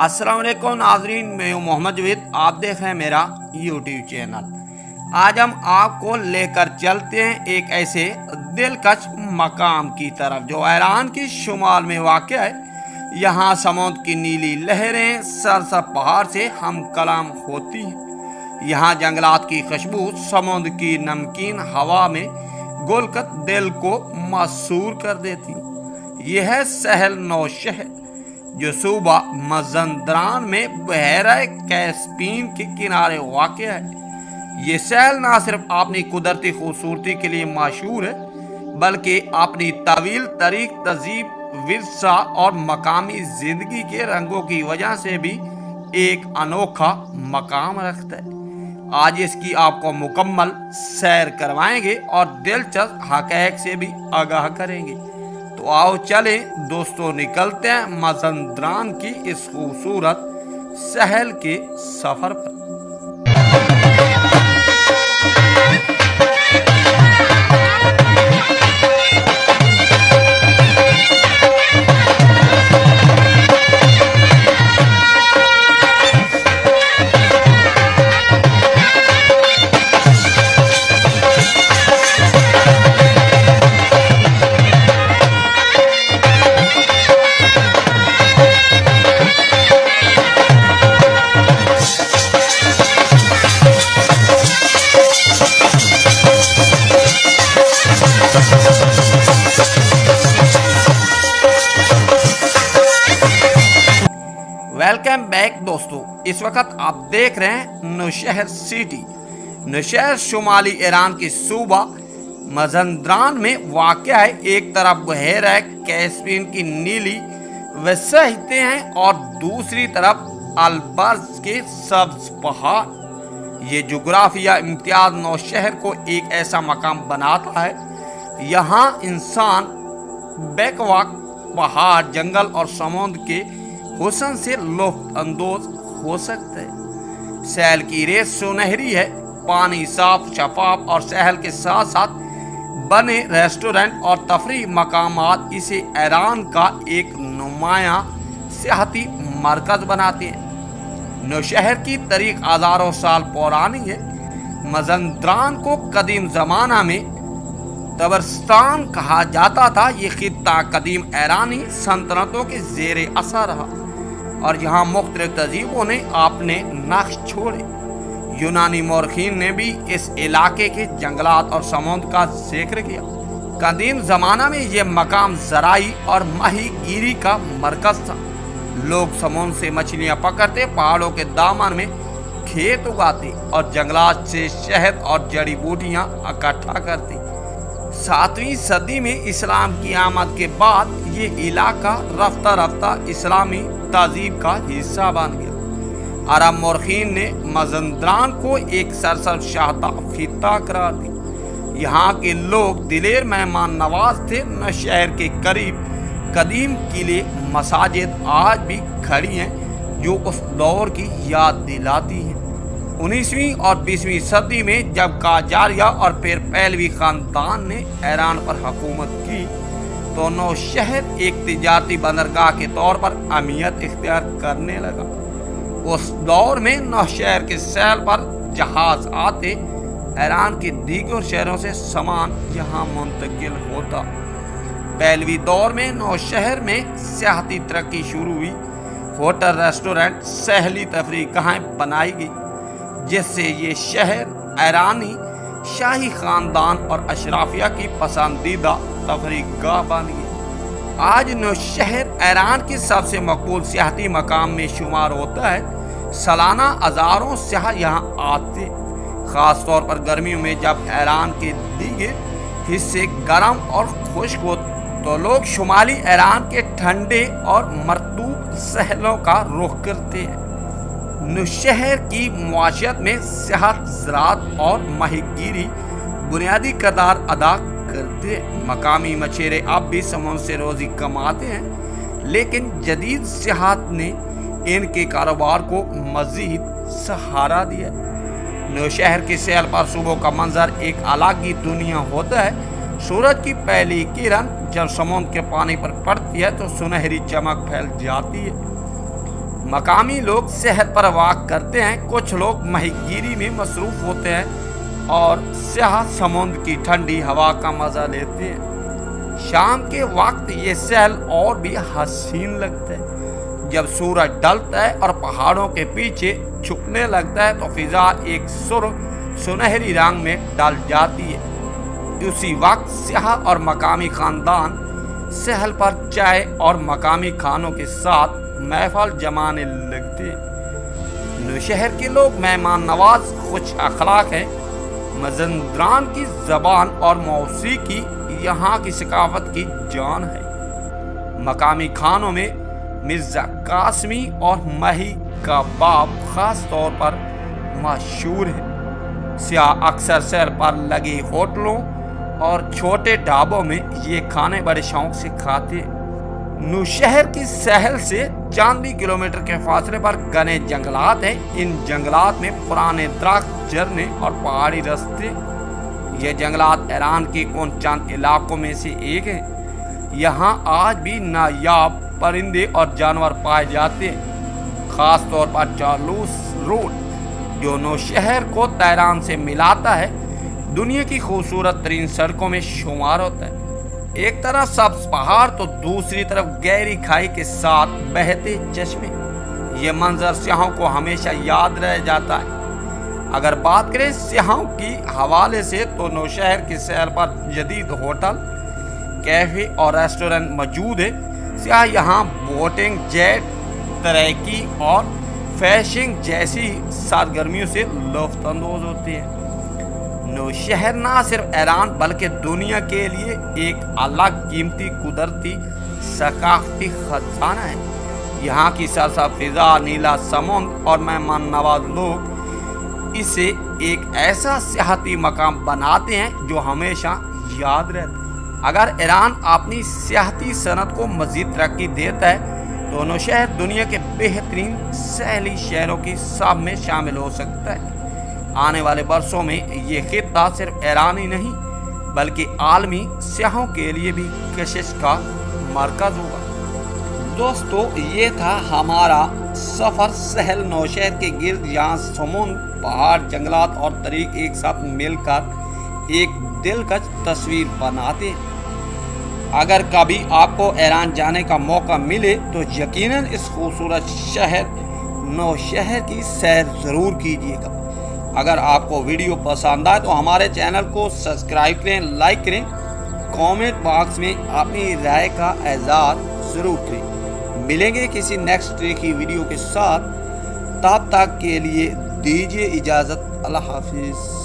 अस्सलाम वालेकुम नाजरीन, मैं हूं मोहम्मद जवेद। आप देख रहे हैं मेरा यूट्यूब चैनल। आज हम आपको लेकर चलते हैं एक ऐसे दिलकश मकाम की तरफ जो ईरान की शुमाल में वाक़ है। यहाँ समुद्र की नीली लहरें सरसब्ज़ पहाड़ से हम कलाम होती हैं। यहाँ जंगलात की खुशबू समुद्र की नमकीन हवा में घुलकर दिल को मसूर कर देती। यह है सहल नौशहर जो सूबा मज़ंदरान में बहरा कैस्पियन के किनारे वाक़ है। ये शहर ना सिर्फ अपनी कुदरती खूबसूरती के लिए मशहूर है बल्कि अपनी तवील तरीक तहज़ीब, विरसा और मकामी ज़िंदगी के रंगों की वजह से भी एक अनोखा मकाम रखता है। आज इसकी आपको मुकम्मल सैर करवाएंगे और दिलचस्प हक़ाइक़ से भी आगाह करेंगे। तो आओ चलें दोस्तों, निकलते हैं मज़ंदरान की इस खूबसूरत शहर के सफ़र पर। वेलकम बैक दोस्तों, इस वक्त आप देख रहे हैं नौशहर सिटी। नौशहर शुमाली ईरान की सूबा मज़ंदरान में वाक़ है। एक तरफ बहरा कैस्पियन की नीली वसीहतें हैं और दूसरी तरफ अलबर्ज के सब्ज़ पहाड़। ये जुग्राफिया इम्तियाज नौशहर को एक ऐसा मकाम बनाता है यहाँ इंसान बेकवाक पहाड़, जंगल और समुद्र के हुस्न से लुत्फ़ अंदोज हो सकता है। सैल की रेत सुनहरी है, पानी साफ शफाफ और शहर के साथ साथ बने रेस्टोरेंट और तफरीह मकामात इसे ईरान का एक नुमायां सियाहती मरकज़ बनाते हैं। नौशहर की तारीख हज़ारों साल पुरानी है। मज़ंदरान को कदीम ज़माना में तबरस्तान कहा जाता था। ये खित्ता कदीम ईरानी सल्तनतों के ज़ेर असर रहा और यहाँ मुख्तलिफ तहज़ीबों ने अपने नक्श छोड़े। यूनानी मौरखीन ने भी इस इलाके के जंगलात और समुद्र का जिक्र किया। कदीम ज़माना में ये मकाम ज़राई और माही गिरी का मरकज़ था। लोग समुद्र से मछलियाँ पकड़ते, पहाड़ों के दामन में खेत उगाते और जंगलात से शहद और जड़ी बूटियाँ इकट्ठा करते। 7वीं सदी में इस्लाम की आमद के बाद ये इलाका रफ्ता रफ्ता इस्लामी तहज़ीब का हिस्सा बन गया। अरब मौरखीन ने मज़ंदरान को एक सरसब्ज़ शाहता खित्ता करार दी। यहाँ के लोग दिलेर मेहमान नवाज थे। नौशहर के करीब कदीम किले, मसाजिद आज भी खड़ी हैं जो उस दौर की याद दिलाती हैं। 19वीं और 20वीं सदी में जब काजारिया और फिर पहलवी ख़ानदान ने ईरान पर हुकूमत की तो नौशहर एक तिजारती बंदरगाह के तौर पर अहमियत इख्तियार करने लगा। उस दौर में नौशहर के सैल पर जहाज़ आते, ईरान के दीगर शहरों से सामान यहाँ मुंतकिल होता। पहलवी दौर में नौशहर में सियाहती तरक्की शुरू हुई। होटल, रेस्टोरेंट, सहली तफरीह गाहें बनाई गई जिससे ये शहर ईरानी शाही ख़ानदान और अशराफिया की पसंदीदा तफरीह गाह बन गई। आज नौशहर ईरान की सबसे मकबूल सियाहती मकाम में शुमार होता है। सालाना हज़ारों सयाह यहाँ आते, ख़ास तौर पर गर्मियों में जब ईरान के दीगर हिस्से गर्म और खुश्क होते तो लोग शुमाली ईरान के ठंडे और मरतूब सहलों का रुख करते हैं। नौशहर की मुआशरत में सियाहत, ज़राअत और माहीगीरी बुनियादी किरदार अदा करते हैं। मकामी मछेरे अब भी समुद्र से रोज़ी कमाते हैं, लेकिन जदीद सियाहत ने इनके कारोबार को मज़ीद सहारा दिया। नौशहर के सैल पर सुबह का मंजर एक अलग ही दुनिया होता है। सूरज की पहली किरण जब समुद्र के पानी पर पड़ती है तो सुनहरी चमक फैल जाती है। मकामी लोग शहर पर वॉक करते हैं, कुछ लोग माहीगीरी में मसरूफ होते हैं और स्याह समुद्र की ठंडी हवा का मजा लेते हैं। शाम के वक्त ये शहर और भी हसीन लगता है। जब सूरज ढलता है और पहाड़ों के पीछे छुपने लगता है तो फिजा एक सुनहरी रंग में ढल जाती है। उसी वक्त स्याह और मकामी खानदान शहर पर चाय और मकामी खानों के साथ महफिल जमाने लगते हैं। नौशहर के लोग मेहमान नवाज, खुश अखलाक हैं। मजंद्रान की ज़बान और मौसीकी यहाँ की सकाफत की जान है। मकामी खानों में मिर्ज़ा कासमी और माही कबाब ख़ास तौर पर मशहूर है। स्याह अक्सर शहर पर लगे होटलों और छोटे ढाबों में ये खाने बड़े शौक से खाते हैं। नौशहर की शहर से चंद किलोमीटर के फासले पर घने जंगलात हैं। इन जंगलात में पुराने दरख्त, झरने और पहाड़ी रास्ते। ये जंगलात ईरान के उन चंद इलाकों में से एक है। यहाँ आज भी नायाब परिंदे और जानवर पाए जाते हैं। खास तौर पर जालूस रोड जो नौशहर को तेहरान से मिलाता है, दुनिया की खूबसूरत तरीन सड़कों में शुमार होता है। एक तरफ सब्ज पहाड़ तो दूसरी तरफ गहरी खाई के साथ बहते चश्मे। ये मंजर स्याहों को हमेशा याद रह जाता है। अगर बात करें स्याहों की हवाले से तो नौशहर की शहर पर जदीद होटल, कैफे और रेस्टोरेंट मौजूद है। स्याह यहाँ बोटिंग, जेट, तैराकी और फिशिंग जैसी सरगर्मियों से लुत्फ़अंदोज़ होते हैं। नौशहर ना सिर्फ ईरान बल्कि दुनिया के लिए एक अलग कीमती कुदरती सकाफती खजाना है। यहाँ की सरसब्ज़ फिजा, नीला समुद्र और मेहमान नवाज लोग इसे एक ऐसा सियाहती मकाम बनाते हैं जो हमेशा याद रहता है। अगर ईरान अपनी सियाहती सनत को मज़ीद तरक्की देता है तो नौशहर दुनिया के बेहतरीन सैली शहरों की सब में शामिल हो सकता है। आने वाले बरसों में ये खित्ता सिर्फ ईरान ही नहीं बल्कि आलमी सियाहों के लिए भी कशिश का मरकज़ होगा। दोस्तों, ये था हमारा सफ़र शहर नौशहर के गिर्द, यहाँ समुद्र, पहाड़, जंगलात और तरीक एक साथ मिलकर एक दिलकश तस्वीर बनाते हैं। अगर कभी आपको ईरान जाने का मौका मिले तो यकीनन इस खूबसूरत शहर नौशहर की सैर ज़रूर कीजिएगा। अगर आपको वीडियो पसंद आए तो हमारे चैनल को सब्सक्राइब करें, लाइक करें, कमेंट बॉक्स में अपनी राय का इज़हार ज़रूर करें। मिलेंगे किसी नेक्स्ट डे की वीडियो के साथ, तब तक के लिए दीजिए इजाज़त। अल्लाह हाफिज़।